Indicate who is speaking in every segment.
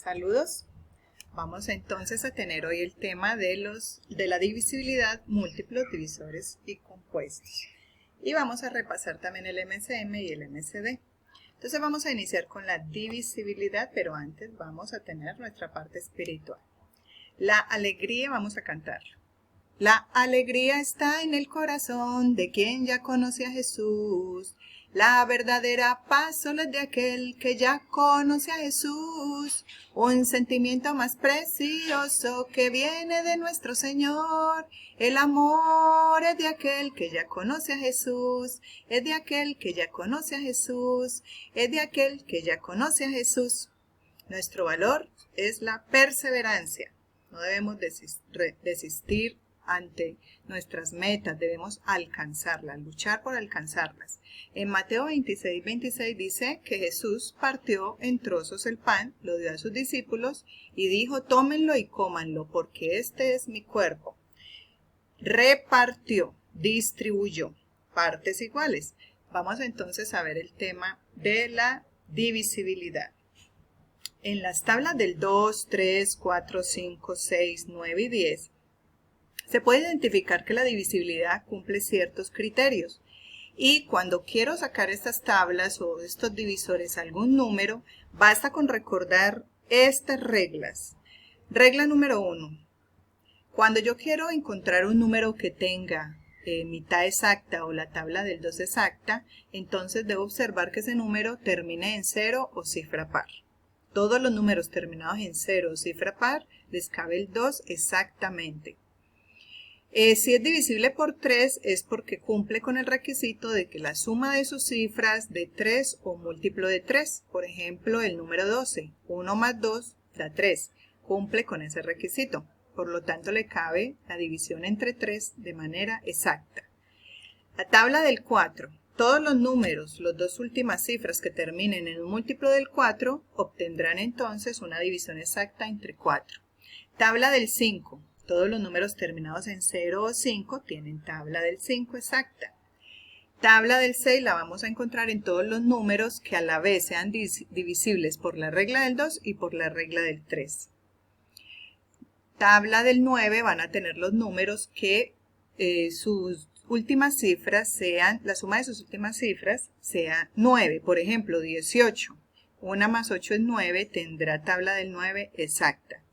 Speaker 1: Saludos. Vamos entonces a tener hoy el tema de la divisibilidad, múltiplos, divisores y compuestos. Y vamos a repasar también el MCM y el MCD. Entonces vamos a iniciar con la divisibilidad, pero antes vamos a tener nuestra parte espiritual. La alegría, vamos a cantarlo. La alegría está en el corazón de quien ya conoce a Jesús. La verdadera paz solo es de aquel que ya conoce a Jesús. Un sentimiento más precioso que viene de nuestro Señor. El amor es de aquel que ya conoce a Jesús. Es de aquel que ya conoce a Jesús. Es de aquel que ya conoce a Jesús. Nuestro valor es la perseverancia. No debemos desistir ante nuestras metas, debemos alcanzarlas, luchar por alcanzarlas. En Mateo 26 dice que Jesús partió en trozos el pan, lo dio a sus discípulos y dijo: tómenlo y cómanlo, porque este es mi cuerpo. Repartió, distribuyó, partes iguales. Vamos entonces a ver el tema de la divisibilidad. En las tablas del 2, 3, 4, 5, 6, 9 y 10, se puede identificar que la divisibilidad cumple ciertos criterios. Y cuando quiero sacar estas tablas o estos divisores a algún número, basta con recordar estas reglas. Regla número 1. Cuando yo quiero encontrar un número que tenga mitad exacta o la tabla del 2 exacta, entonces debo observar que ese número termine en 0 o cifra par. Todos los números terminados en 0 o cifra par les cabe el 2 exactamente. Si es divisible por 3 es porque cumple con el requisito de que la suma de sus cifras de 3 o múltiplo de 3, por ejemplo el número 12, 1 más 2 da 3, cumple con ese requisito, por lo tanto le cabe la división entre 3 de manera exacta. La tabla del 4, todos los números, las dos últimas cifras que terminen en un múltiplo del 4, obtendrán entonces una división exacta entre 4. Tabla del 5. Todos los números terminados en 0 o 5 tienen tabla del 5 exacta. Tabla del 6 la vamos a encontrar en todos los números que a la vez sean divisibles por la regla del 2 y por la regla del 3. Tabla del 9 van a tener los números que sus últimas cifras sean, la suma de sus últimas cifras sea 9. Por ejemplo, 18. 1 más 8 es 9, tendrá tabla del 9 exacta.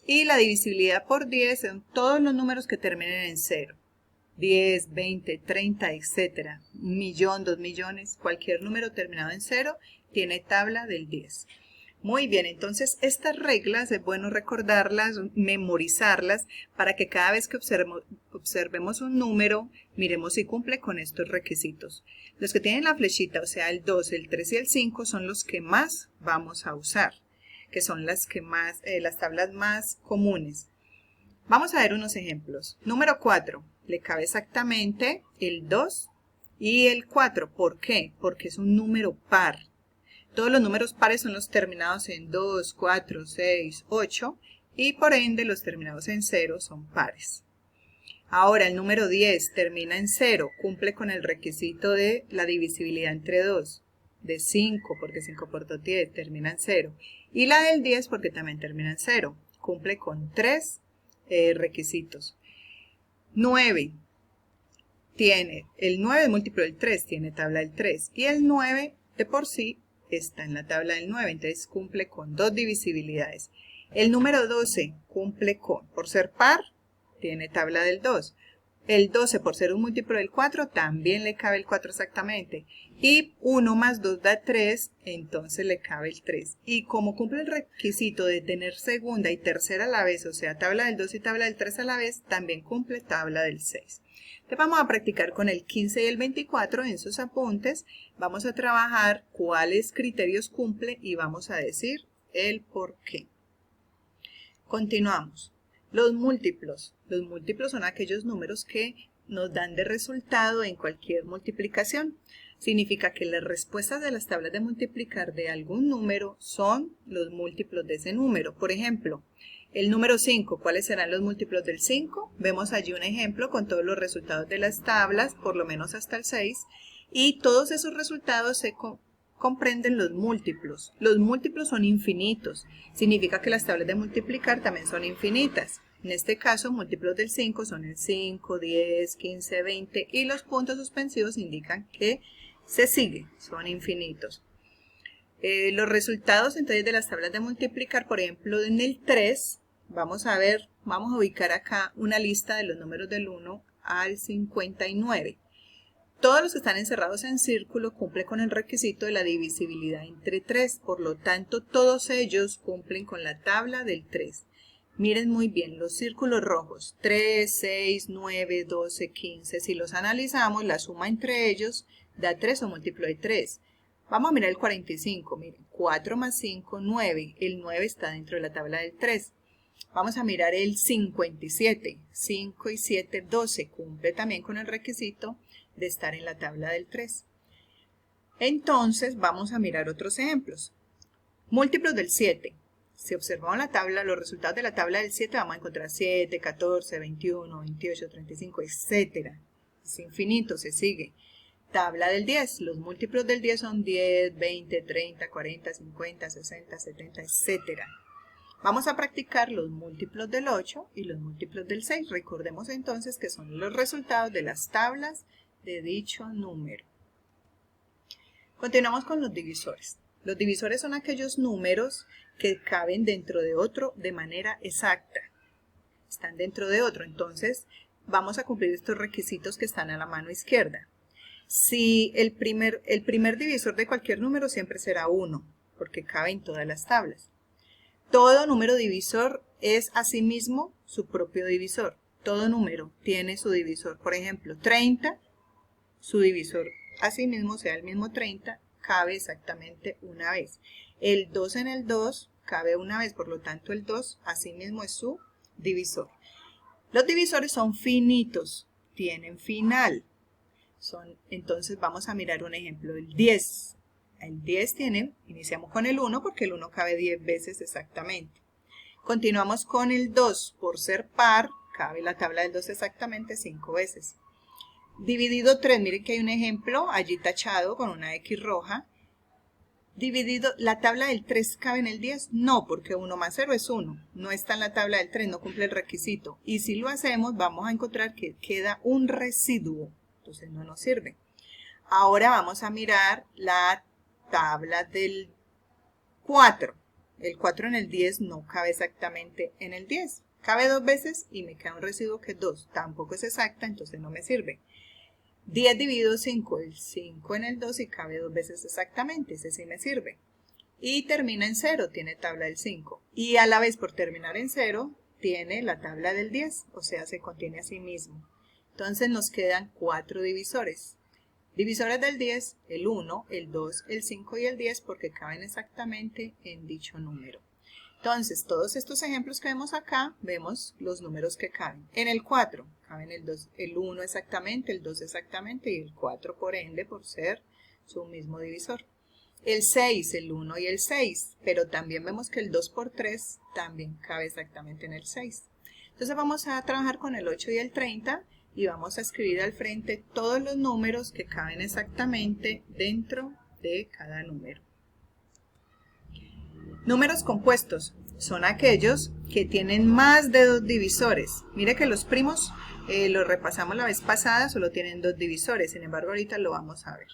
Speaker 1: Y la divisibilidad por 10 son todos los números que terminen en 0. 10, 20, 30, etc. 1 millón, 2 millones, cualquier número terminado en 0 tiene tabla del 10. Muy bien, entonces estas reglas es bueno recordarlas, memorizarlas, para que cada vez que observemos un número, miremos si cumple con estos requisitos. Los que tienen la flechita, o sea el 2, el 3 y el 5, son los que más vamos a usar, que son las tablas más comunes. Vamos a ver unos ejemplos. Número 4, le cabe exactamente el 2 y el 4. ¿Por qué? Porque es un número par. Todos los números pares son los terminados en 2, 4, 6, 8 y por ende los terminados en 0 son pares. Ahora el número 10 termina en 0, cumple con el requisito de la divisibilidad entre 2. De 5, porque 5 por 2, 10, termina en 0. Y la del 10 porque también termina en 0. Cumple con 3 requisitos. 9. El 9 es múltiplo del 3, tiene tabla del 3. Y el 9 de por sí está en la tabla del 9, entonces cumple con 2 divisibilidades. El número 12 cumple con, por ser par, tiene tabla del 2. El 12 por ser un múltiplo del 4 también le cabe el 4 exactamente. Y 1 más 2 da 3, entonces le cabe el 3. Y como cumple el requisito de tener segunda y tercera a la vez, o sea, tabla del 2 y tabla del 3 a la vez, también cumple tabla del 6. Entonces vamos a practicar con el 15 y el 24 en sus apuntes. Vamos a trabajar cuáles criterios cumple y vamos a decir el por qué. Continuamos. Los múltiplos. Los múltiplos son aquellos números que nos dan de resultado en cualquier multiplicación. Significa que las respuestas de las tablas de multiplicar de algún número son los múltiplos de ese número. Por ejemplo, el número 5, ¿cuáles serán los múltiplos del 5? Vemos allí un ejemplo con todos los resultados de las tablas, por lo menos hasta el 6, y todos esos resultados se comprenden los múltiplos. Los múltiplos son infinitos. Significa que las tablas de multiplicar también son infinitas. En este caso, múltiplos del 5 son el 5, 10, 15, 20 y los puntos suspensivos indican que se sigue, son infinitos. Los resultados entonces de las tablas de multiplicar, por ejemplo, en el 3, vamos a ubicar acá una lista de los números del 1 al 59. Todos los que están encerrados en círculo cumplen con el requisito de la divisibilidad entre 3, por lo tanto todos ellos cumplen con la tabla del 3. Miren muy bien, los círculos rojos, 3, 6, 9, 12, 15, si los analizamos, la suma entre ellos da 3 o múltiplo de 3. Vamos a mirar el 45, miren, 4 más 5, 9, el 9 está dentro de la tabla del 3. Vamos a mirar el 57, 5 y 7, 12, cumple también con el requisito de estar en la tabla del 3. Entonces vamos a mirar otros ejemplos. Múltiplos del 7. Si observamos la tabla, los resultados de la tabla del 7 vamos a encontrar 7, 14, 21, 28, 35, etc. Es infinito, se sigue. Tabla del 10. Los múltiplos del 10 son 10, 20, 30, 40, 50, 60, 70, etc. Vamos a practicar los múltiplos del 8 y los múltiplos del 6. Recordemos entonces que son los resultados de las tablas de dicho número. Continuamos con los divisores. Los divisores son aquellos números que caben dentro de otro de manera exacta. Están dentro de otro, entonces vamos a cumplir estos requisitos que están a la mano izquierda. Si el primer divisor de cualquier número siempre será 1, porque cabe en todas las tablas. Todo número divisor es asimismo su propio divisor. Todo número tiene su divisor. Por ejemplo, 30, su divisor asimismo sea el mismo 30, cabe exactamente una vez. El 2 en el 2 cabe una vez, por lo tanto el 2 asimismo es su divisor. Los divisores son finitos, tienen final. Entonces vamos a mirar un ejemplo, el 10. El 10 iniciamos con el 1 porque el 1 cabe 10 veces exactamente. Continuamos con el 2, por ser par, cabe la tabla del 2 exactamente 5 veces. Dividido 3, miren que hay un ejemplo allí tachado con una X roja. Dividido, ¿la tabla del 3 cabe en el 10? No, porque 1 más 0 es 1. No está en la tabla del 3, no cumple el requisito. Y si lo hacemos, vamos a encontrar que queda un residuo. Entonces no nos sirve. Ahora vamos a mirar la tabla del 4. El 4 en el 10 no cabe exactamente en el 10. Cabe 2 veces y me queda un residuo que es 2. Tampoco es exacta, entonces no me sirve. 10 dividido 5, el 5 en el 2 y cabe 2 veces exactamente, ese sí me sirve. Y termina en 0, tiene tabla del 5. Y a la vez por terminar en 0, tiene la tabla del 10, o sea, se contiene a sí mismo. Entonces nos quedan 4 divisores. Divisores del 10, el 1, el 2, el 5 y el 10 porque caben exactamente en dicho número. Entonces, todos estos ejemplos que vemos acá, vemos los números que caben. En el 4, caben el 1 exactamente, el 2 exactamente y el 4 por ende, por ser su mismo divisor. El 6, el 1 y el 6, pero también vemos que el 2 por 3 también cabe exactamente en el 6. Entonces vamos a trabajar con el 8 y el 30 y vamos a escribir al frente todos los números que caben exactamente dentro de cada número. Números compuestos son aquellos que tienen más de 2 divisores. Mire que los primos, los repasamos la vez pasada, solo tienen 2 divisores, sin embargo ahorita lo vamos a ver.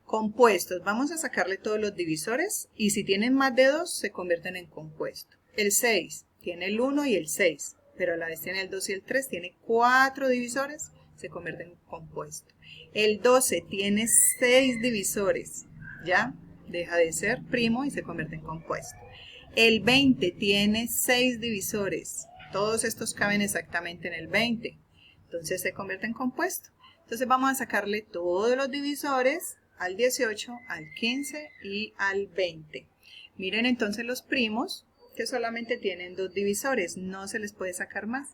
Speaker 1: Compuestos, vamos a sacarle todos los divisores y si tienen más de 2 se convierten en compuesto. El 6 tiene el 1 y el 6, pero a la vez tiene el 2 y el 3, tiene 4 divisores, se convierte en compuesto. El 12 tiene 6 divisores, ¿ya? Deja de ser primo y se convierte en compuesto. El 20 tiene 6 divisores. Todos estos caben exactamente en el 20. Entonces se convierte en compuesto. Entonces vamos a sacarle todos los divisores al 18, al 15 y al 20. Miren entonces los primos que solamente tienen 2 divisores. No se les puede sacar más.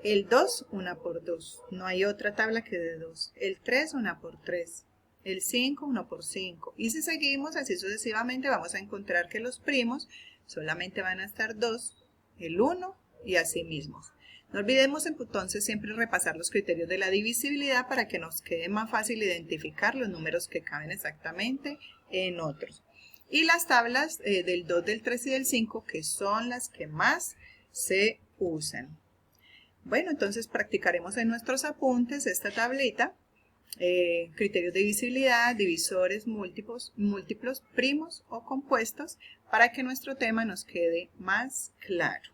Speaker 1: El 2, 1 por 2. No hay otra tabla que de 2. El 3, 1 por 3. El 5, 1 por 5. Y si seguimos así sucesivamente, vamos a encontrar que los primos solamente van a estar 2, el 1 y así mismos. No olvidemos entonces siempre repasar los criterios de la divisibilidad para que nos quede más fácil identificar los números que caben exactamente en otros. Y las tablas del 2, del 3 y del 5, que son las que más se usan. Bueno, entonces practicaremos en nuestros apuntes esta tablita. Criterios de divisibilidad, divisores múltiplos, primos o compuestos, para que nuestro tema nos quede más claro.